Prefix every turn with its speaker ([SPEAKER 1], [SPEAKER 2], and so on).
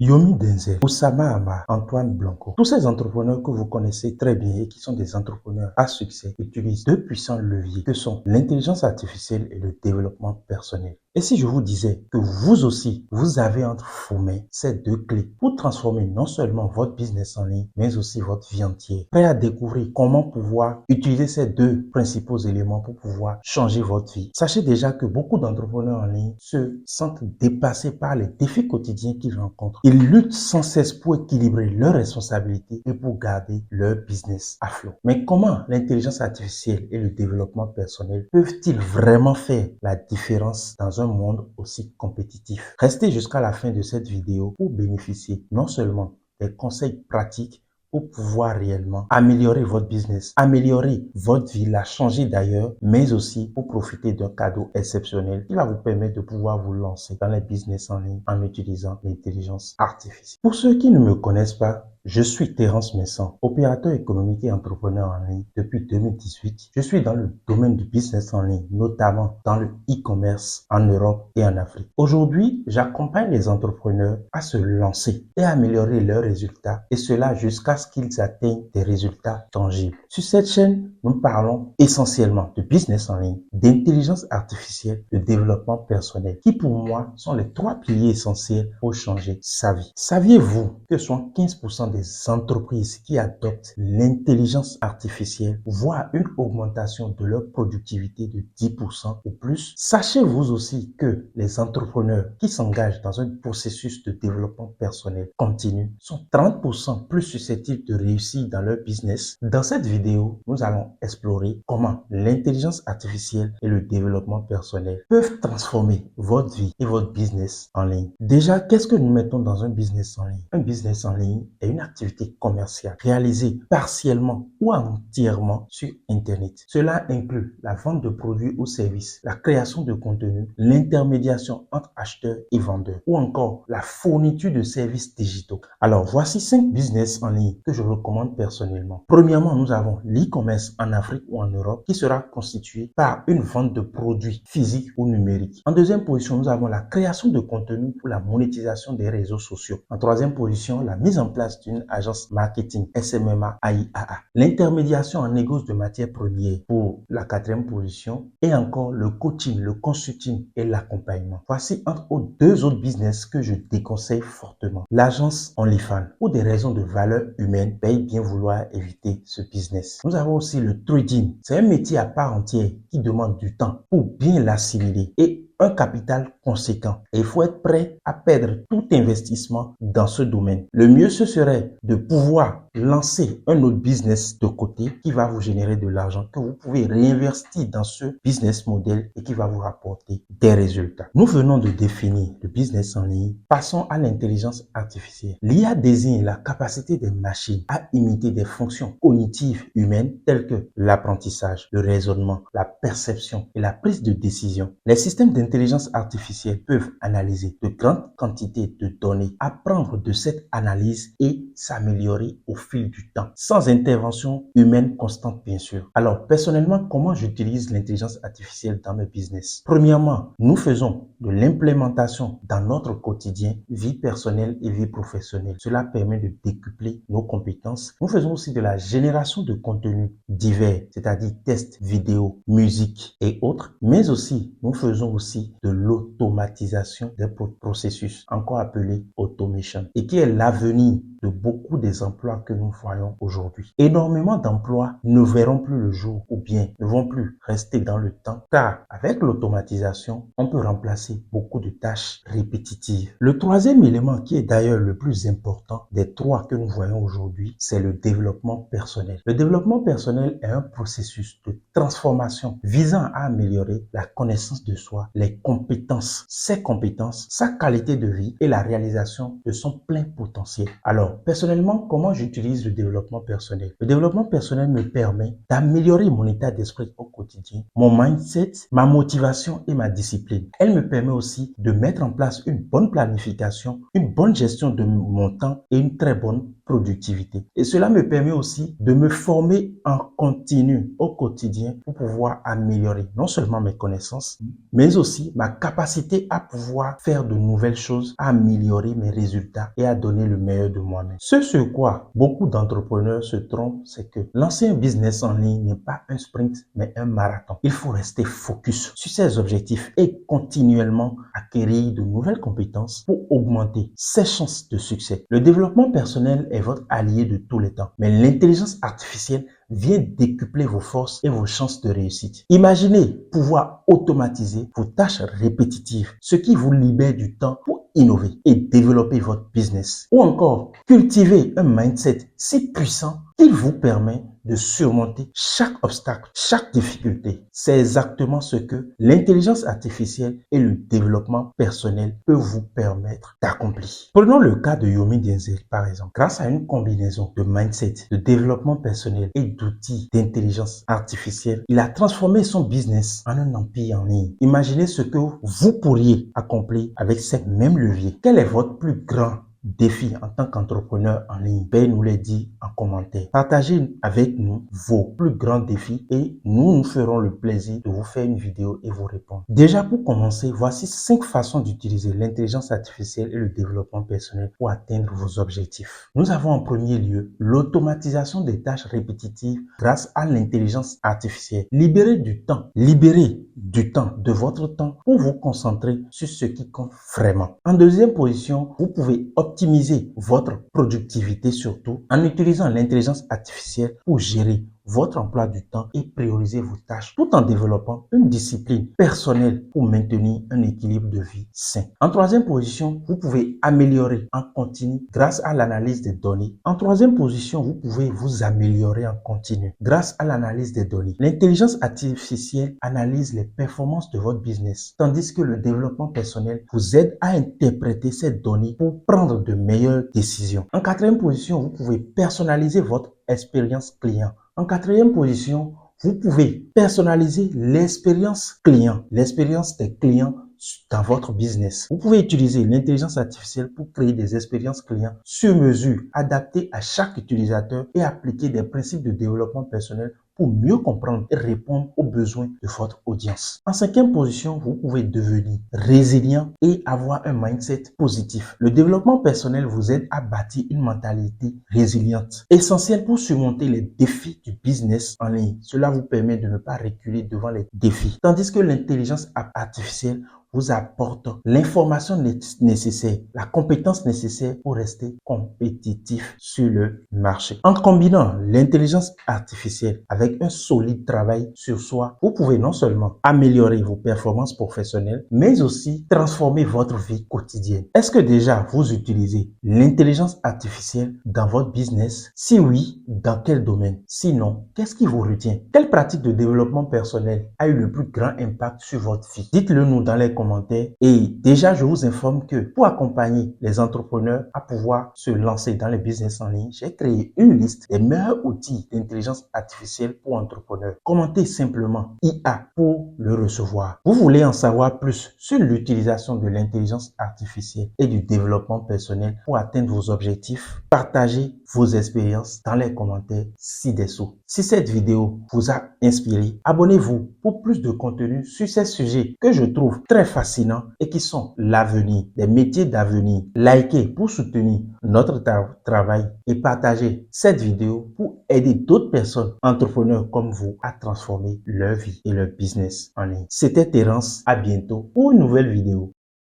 [SPEAKER 1] Yomi Denzel, Oussama Hamar, Antoine Blanco, tous ces entrepreneurs que vous connaissez très bien et qui sont des entrepreneurs à succès utilisent deux puissants leviers que sont l'intelligence artificielle et le développement personnel. Et si je vous disais que vous aussi, vous avez entre vos mains ces deux clés pour transformer non seulement votre business en ligne, mais aussi votre vie entière, prêt à découvrir comment pouvoir utiliser ces deux principaux éléments pour pouvoir changer votre vie. Sachez déjà que beaucoup d'entrepreneurs en ligne se sentent dépassés par les défis quotidiens qu'ils rencontrent. Ils luttent sans cesse pour équilibrer leurs responsabilités et pour garder leur business à flot. Mais comment l'intelligence artificielle et le développement personnel peuvent-ils vraiment faire la différence dans un monde aussi compétitif? Restez jusqu'à la fin de cette vidéo pour bénéficier non seulement des conseils pratiques pour pouvoir réellement améliorer votre business, améliorer votre vie, la changer d'ailleurs, mais aussi pour profiter d'un cadeau exceptionnel qui va vous permettre de pouvoir vous lancer dans les business en ligne en utilisant l'intelligence artificielle. Pour ceux qui ne me connaissent pas, je suis Terence Messan, opérateur économique et entrepreneur en ligne depuis 2018. Je suis dans le domaine du business en ligne, notamment dans le e-commerce en Europe et en Afrique. Aujourd'hui, j'accompagne les entrepreneurs à se lancer et à améliorer leurs résultats, et cela jusqu'à ce qu'ils atteignent des résultats tangibles. Sur cette chaîne, nous parlons essentiellement de business en ligne, d'intelligence artificielle, de développement personnel, qui pour moi sont les trois piliers essentiels pour changer sa vie. Saviez-vous que 75% des entreprises qui adoptent l'intelligence artificielle voient une augmentation de leur productivité de 10% ou plus? Sachez-vous aussi que les entrepreneurs qui s'engagent dans un processus de développement personnel continu sont 30% plus susceptibles de réussir dans leur business? Dans cette vidéo, nous allons explorer comment l'intelligence artificielle et le développement personnel peuvent transformer votre vie et votre business en ligne. Déjà, qu'est-ce que nous mettons dans un business en ligne? Un business en ligne est une activité commerciale réalisée partiellement ou entièrement sur Internet. Cela inclut la vente de produits ou services, la création de contenu, l'intermédiation entre acheteurs et vendeurs ou encore la fourniture de services digitaux. Alors, voici 5 business en ligne que je recommande personnellement. Premièrement, nous avons l'e-commerce en Afrique ou en Europe qui sera constitué par une vente de produits physiques ou numériques. En deuxième position, nous avons la création de contenu pour la monétisation des réseaux sociaux. En troisième position, la mise en place d'une agence marketing SMMA AIAA. L'intermédiation en négoce de matières premières pour la quatrième position et encore le coaching, le consulting et l'accompagnement. Voici entre autres deux autres business que je déconseille fortement. L'agence OnlyFans. Pour des raisons de valeur humaine, veuillez bien vouloir éviter ce business. Nous avons aussi le trading. C'est un métier à part entière qui demande du temps pour bien l'assimiler et un capital conséquent. Et il faut être prêt à perdre tout investissement dans ce domaine. Le mieux, ce serait de pouvoir lancer un autre business de côté qui va vous générer de l'argent, que vous pouvez réinvestir dans ce business model et qui va vous rapporter des résultats. Nous venons de définir le business en ligne. Passons à l'intelligence artificielle. L'IA désigne la capacité des machines à imiter des fonctions cognitives humaines telles que l'apprentissage, le raisonnement, la perception et la prise de décision. Les systèmes d'intelligence artificielle peuvent analyser de grandes quantités de données, apprendre de cette analyse et s'améliorer au fil du temps, sans intervention humaine constante bien sûr. Alors personnellement, comment j'utilise l'intelligence artificielle dans mes business? Premièrement, nous faisons de l'implémentation dans notre quotidien, vie personnelle et vie professionnelle. Cela permet de décupler nos compétences. Nous faisons aussi de la génération de contenus divers, c'est-à-dire tests, vidéos, musique et autres, mais aussi nous faisons aussi de l'automatisation des processus, encore appelé automation, et qui est l'avenir de beaucoup des emplois que nous voyons aujourd'hui. Énormément d'emplois ne verront plus le jour ou bien ne vont plus rester dans le temps, car avec l'automatisation, on peut remplacer beaucoup de tâches répétitives. Le troisième élément, qui est d'ailleurs le plus important des trois que nous voyons aujourd'hui, c'est le développement personnel. Le développement personnel est un processus de transformation visant à améliorer la connaissance de soi, les compétences, ses compétences, sa qualité de vie et la réalisation de son plein potentiel. Alors, Alors, personnellement, comment j'utilise le développement personnel? Le développement personnel me permet d'améliorer mon état d'esprit au quotidien, mon mindset, ma motivation et ma discipline. Elle me permet aussi de mettre en place une bonne planification, une bonne gestion de mon temps et une très bonne productivité. Et cela me permet aussi de me former en continu au quotidien pour pouvoir améliorer non seulement mes connaissances, mais aussi ma capacité à pouvoir faire de nouvelles choses, à améliorer mes résultats et à donner le meilleur de moi-même. Ce sur quoi beaucoup d'entrepreneurs se trompent, c'est que lancer un business en ligne n'est pas un sprint, mais un marathon. Il faut rester focus sur ses objectifs et continuellement acquérir de nouvelles compétences pour augmenter ses chances de succès. Le développement personnel est votre allié de tous les temps, mais l'intelligence artificielle vient décupler vos forces et vos chances de réussite. Imaginez pouvoir automatiser vos tâches répétitives, ce qui vous libère du temps pour innover et développer votre business. Ou encore, cultiver un mindset si puissant qu'il vous permet de surmonter chaque obstacle, chaque difficulté. C'est exactement ce que l'intelligence artificielle et le développement personnel peuvent vous permettre d'accomplir. Prenons le cas de Yomi Denzel, par exemple. Grâce à une combinaison de mindset, de développement personnel et d'outils d'intelligence artificielle, il a transformé son business en un empire en ligne. Imaginez ce que vous pourriez accomplir avec ces mêmes leviers. Quel est votre plus grand défi en tant qu'entrepreneur en ligne? Veuillez nous les dire en commentaire. Partagez avec nous vos plus grands défis et nous ferons le plaisir de vous faire une vidéo et vous répondre. Déjà pour commencer, voici 5 façons d'utiliser l'intelligence artificielle et le développement personnel pour atteindre vos objectifs. Nous avons en premier lieu l'automatisation des tâches répétitives grâce à l'intelligence artificielle. Libérez du temps de votre temps pour vous concentrer sur ce qui compte vraiment. En deuxième position, vous pouvez optimiser votre productivité surtout en utilisant l'intelligence artificielle pour gérer votre emploi du temps et prioriser vos tâches tout en développant une discipline personnelle pour maintenir un équilibre de vie sain. En troisième position, vous pouvez améliorer en continu grâce à l'analyse des données. En troisième position, vous pouvez vous améliorer en continu grâce à l'analyse des données. L'intelligence artificielle analyse les performances de votre business, tandis que le développement personnel vous aide à interpréter ces données pour prendre de meilleures décisions. En quatrième position, vous pouvez personnaliser votre expérience client. En quatrième position, vous pouvez personnaliser l'expérience client, l'expérience des clients dans votre business. Vous pouvez utiliser l'intelligence artificielle pour créer des expériences clients sur mesure, adaptées à chaque utilisateur et appliquer des principes de développement personnel pour mieux comprendre et répondre aux besoins de votre audience. En cinquième position, vous pouvez devenir résilient et avoir un mindset positif. Le développement personnel vous aide à bâtir une mentalité résiliente, essentielle pour surmonter les défis du business en ligne. Cela vous permet de ne pas reculer devant les défis, tandis que l'intelligence artificielle vous apporte l'information nécessaire, la compétence nécessaire pour rester compétitif sur le marché. En combinant l'intelligence artificielle avec un solide travail sur soi, vous pouvez non seulement améliorer vos performances professionnelles, mais aussi transformer votre vie quotidienne. Est-ce que déjà vous utilisez l'intelligence artificielle dans votre business? Si oui, dans quel domaine? Sinon, qu'est-ce qui vous retient? Quelle pratique de développement personnel a eu le plus grand impact sur votre vie? Dites-le nous dans les commentaires. Et déjà, je vous informe que pour accompagner les entrepreneurs à pouvoir se lancer dans les business en ligne, j'ai créé une liste des meilleurs outils d'intelligence artificielle pour entrepreneurs. Commentez simplement IA pour le recevoir. Vous voulez en savoir plus sur l'utilisation de l'intelligence artificielle et du développement personnel pour atteindre vos objectifs? Partagez vos expériences dans les commentaires ci-dessous. Si cette vidéo vous a inspiré, abonnez-vous pour plus de contenu sur ces sujets que je trouve très fascinants et qui sont l'avenir, des métiers d'avenir. Likez pour soutenir notre travail et partagez cette vidéo pour aider d'autres personnes, entrepreneurs comme vous, à transformer leur vie et leur business en ligne. C'était Terence, à bientôt pour une nouvelle vidéo.